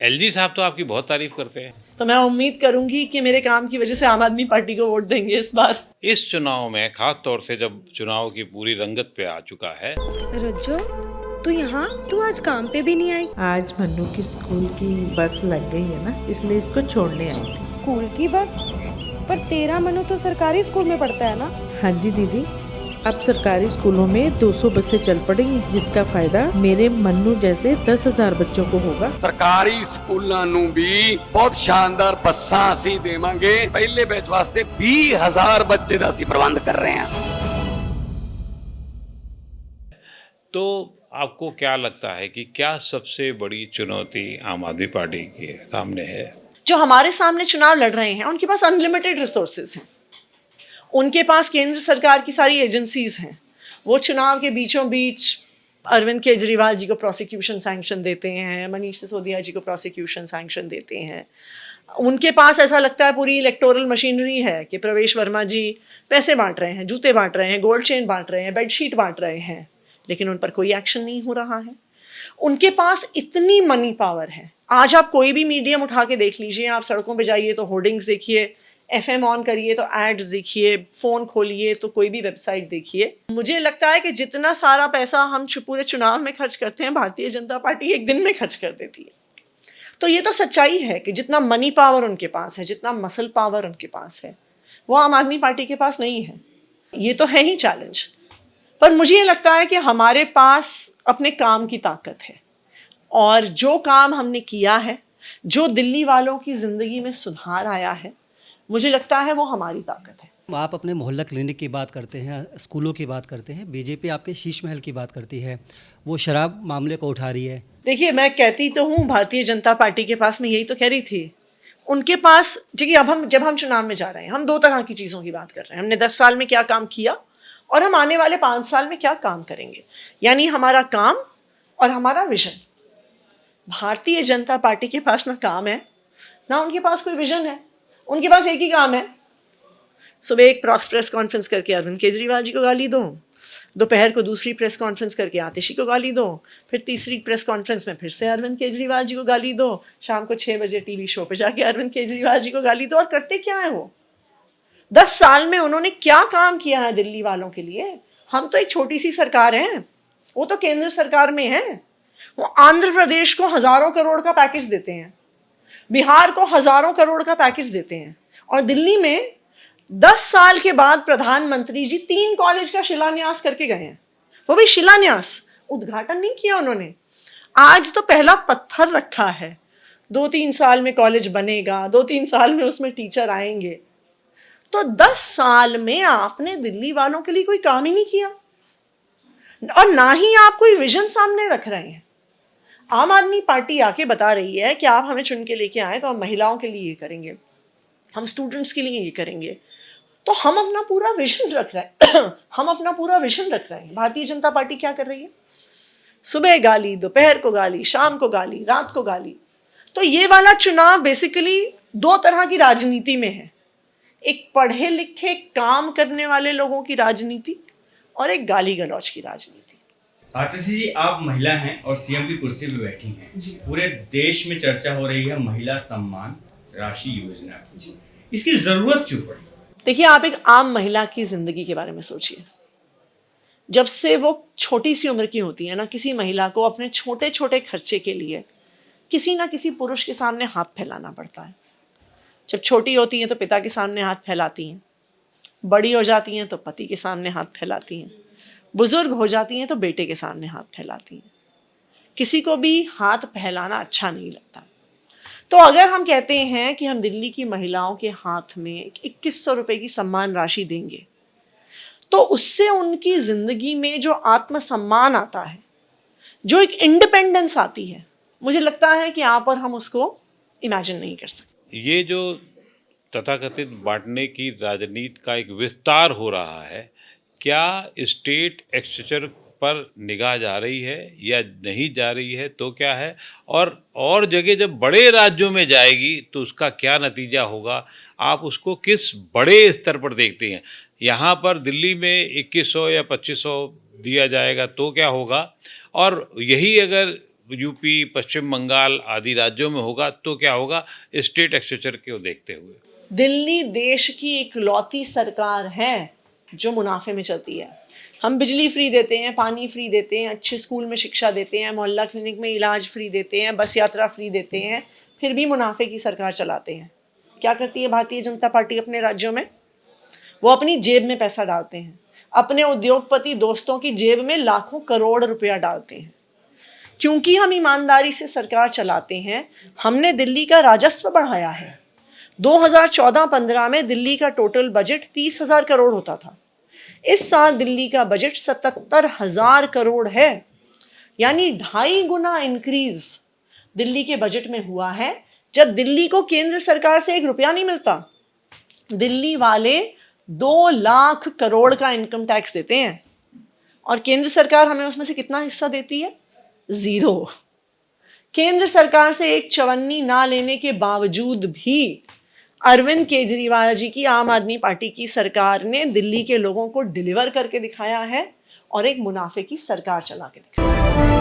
LG साहब तो आपकी बहुत तारीफ करते हैं। तो मैं उम्मीद करूंगी कि मेरे काम की वजह से आम आदमी पार्टी को वोट देंगे इस बार। इस चुनाव में खास तौर से जब चुनाव की पूरी रंगत पे आ चुका है। रज्जो, तू यहाँ? तू आज काम पे भी नहीं आई? आज मन्नू की स्कूल की बस लग गई है ना, इसलिए इसको छोड़ने आई थी। स्कूल की बस? पर तेरा मनु तो सरकारी स्कूल में पढ़ता है ना? हाँ जी दीदी, अब सरकारी स्कूलों में 200 बसें चल पड़ेंगी, जिसका फायदा मेरे मन्नू जैसे 10,000 बच्चों को होगा। सरकारी स्कूलों ਨੂੰ भी बहुत शानदार ਬੱਸਾਂ ਅਸੀਂ ਦੇਵਾਂਗੇ। ਪਹਿਲੇ ਬੈਚ ਵਾਸਤੇ 20,000 ਬੱਚੇ ਦਾ ਅਸੀਂ ਪ੍ਰਬੰਧ ਕਰ ਰਹੇ ਹਾਂ। तो आपको क्या लगता है कि क्या सबसे बड़ी चुनौती आम आदमी पार्टी के सामने है? जो हमारे सामने चुनाव लड़ रहे हैं उनके पास अनलिमिटेड रिसोर्सेज हैं, उनके पास केंद्र सरकार की सारी एजेंसीज हैं। वो चुनाव के बीचों बीच अरविंद केजरीवाल जी को प्रोसिक्यूशन सैंक्शन देते हैं, मनीष सिसोदिया जी को प्रोसिक्यूशन सैंक्शन देते हैं। उनके पास ऐसा लगता है पूरी इलेक्टोरल मशीनरी है कि प्रवेश वर्मा जी पैसे बांट रहे हैं, जूते बांट रहे हैं, गोल्ड चेन बांट रहे हैं, बेडशीट बांट रहे हैं, लेकिन उन पर कोई एक्शन नहीं हो रहा है। उनके पास इतनी मनी पावर है। आज आप कोई भी मीडियम उठा के देख लीजिए, आप सड़कों पे जाइए तो होर्डिंग्स देखिए, एफएम ऑन करिए तो एड्स देखिए, फ़ोन खोलिए तो कोई भी वेबसाइट देखिए। मुझे लगता है कि जितना सारा पैसा हम पूरे चुनाव में खर्च करते हैं, भारतीय जनता पार्टी एक दिन में खर्च कर देती है। तो ये तो सच्चाई है कि जितना मनी पावर उनके पास है, जितना मसल पावर उनके पास है, वो आम आदमी पार्टी के पास नहीं है। ये तो है ही चैलेंज। पर मुझे ये लगता है कि हमारे पास अपने काम की ताकत है, और जो काम हमने किया है, जो दिल्ली वालों की ज़िंदगी में सुधार आया है, मुझे लगता है वो हमारी ताकत है। आप अपने मोहल्ला क्लिनिक की बात करते हैं, स्कूलों की बात करते हैं, बीजेपी आपके शीश महल की बात करती है, वो शराब मामले को उठा रही है। देखिए, मैं कहती तो हूँ भारतीय जनता पार्टी के पास, मैं यही तो कह रही थी, उनके पास देखिए, अब जब हम चुनाव में जा रहे हैं, हम दो तरह की चीज़ों की बात कर रहे हैं। हमने 10 साल में क्या काम किया और हम आने वाले 5 साल में क्या काम करेंगे, यानी हमारा काम और हमारा विजन। भारतीय जनता पार्टी के पास ना काम है, ना उनके पास कोई विजन है। उनके पास एक ही काम है, सुबह एक प्रेस कॉन्फ्रेंस करके अरविंद केजरीवाल जी को गाली दो, दोपहर को दूसरी प्रेस कॉन्फ्रेंस करके आतिशी को गाली दो, फिर तीसरी प्रेस कॉन्फ्रेंस में फिर से अरविंद केजरीवाल जी को गाली दो, शाम को 6 बजे टीवी शो पे जाके अरविंद केजरीवाल जी को गाली दो। और करते क्या है वो? 10 साल में उन्होंने क्या काम किया है दिल्ली वालों के लिए? हम तो एक छोटी सी सरकार हैं, वो तो केंद्र सरकार में है। वो आंध्र प्रदेश को हजारों करोड़ का पैकेज देते हैं, बिहार को हजारों करोड़ का पैकेज देते हैं, और दिल्ली में 10 साल के बाद प्रधानमंत्री जी 3 कॉलेज का शिलान्यास करके गए हैं। वो भी शिलान्यास, उद्घाटन नहीं किया उन्होंने। आज तो पहला पत्थर रखा है, 2-3 साल में कॉलेज बनेगा, 2-3 साल में उसमें टीचर आएंगे। तो 10 साल में आपने दिल्ली वालों के लिए कोई काम ही नहीं किया, और ना ही आप कोई विजन सामने रख रहे हैं। आम आदमी पार्टी आके बता रही है कि आप हमें चुन के लेके आए तो हम महिलाओं के लिए ये करेंगे, हम स्टूडेंट्स के लिए ये करेंगे। तो हम अपना पूरा विजन रख रहे हैं हम अपना पूरा विजन रख रहे हैं। भारतीय जनता पार्टी क्या कर रही है? सुबह गाली, दोपहर को गाली, शाम को गाली, रात को गाली। तो ये वाला चुनाव बेसिकली 2 तरह की राजनीति में है, एक पढ़े लिखे काम करने वाले लोगों की राजनीति और एक गाली गलौज की राजनीति। आतिशी जी, आप महिला हैं और सीएम की कुर्सी पे बैठी हैं। पूरे देश में चर्चा हो रही है महिला सम्मान राशि योजना की। इसकी जरूरत क्यों पड़ी? देखिए, आप एक आम महिला की जिंदगी के बारे में सोचिए। जब से वो छोटी सी उम्र की होती है ना, किसी महिला को अपने छोटे छोटे खर्चे के लिए किसी ना किसी पुरुष के सामने हाथ फैलाना पड़ता है। जब छोटी होती हैं तो पिता के सामने हाथ फैलाती हैं, बड़ी हो जाती हैं तो पति के सामने हाथ फैलाती हैं, बुजुर्ग हो जाती हैं तो बेटे के सामने हाथ फैलाती हैं। किसी को भी हाथ फैलाना अच्छा नहीं लगता। तो अगर हम कहते हैं कि हम दिल्ली की महिलाओं के हाथ में 2100 रुपए की सम्मान राशि देंगे, तो उससे उनकी जिंदगी में जो आत्मसम्मान आता है, जो एक इंडिपेंडेंस आती है, मुझे लगता है कि यहाँ पर हम उसको इमेजिन नहीं कर सकते। ये जो तथाकथित बांटने की राजनीति का एक विस्तार हो रहा है, क्या स्टेट एक्सचेंजर पर निगाह जा रही है या नहीं जा रही है, तो क्या है? और जगह जब बड़े राज्यों में जाएगी तो उसका क्या नतीजा होगा? आप उसको किस बड़े स्तर पर देखते हैं? यहाँ पर दिल्ली में 2100 या 2500 दिया जाएगा तो क्या होगा? और यही अगर यूपी, पश्चिम बंगाल आदि राज्यों में होगा तो क्या होगा स्टेट एक्सचेंजर को देखते हुए? दिल्ली देश की इकलौती सरकार है जो मुनाफे में चलती है। हम बिजली फ्री देते हैं, पानी फ्री देते हैं, अच्छे स्कूल में शिक्षा देते हैं, मोहल्ला क्लिनिक में इलाज फ्री देते हैं, बस यात्रा फ्री देते हैं, फिर भी मुनाफे की सरकार चलाते हैं। क्या करती है भारतीय जनता पार्टी अपने राज्यों में? वो अपनी जेब में पैसा डालते हैं, अपने उद्योगपति दोस्तों की जेब में लाखों करोड़ रुपया डालते हैं। क्योंकि हम ईमानदारी से सरकार चलाते हैं, हमने दिल्ली का राजस्व बढ़ाया है। 2014-15 में दिल्ली का टोटल बजट 30,000 करोड़ होता था। इस साल दिल्ली का बजट 77,000 करोड़ है, यानी 2.5 गुना इंक्रीज दिल्ली के बजट में हुआ है। जब दिल्ली को केंद्र सरकार से 1 रुपया नहीं मिलता, दिल्ली वाले 2 लाख करोड़ का इनकम टैक्स देते हैं और केंद्र सरकार हमें उसमें से कितना हिस्सा देती है? 0। केंद्र सरकार से एक चवन्नी ना लेने के बावजूद भी अरविंद केजरीवाल जी की आम आदमी पार्टी की सरकार ने दिल्ली के लोगों को डिलीवर करके दिखाया है और एक मुनाफे की सरकार चला के दिखाया है।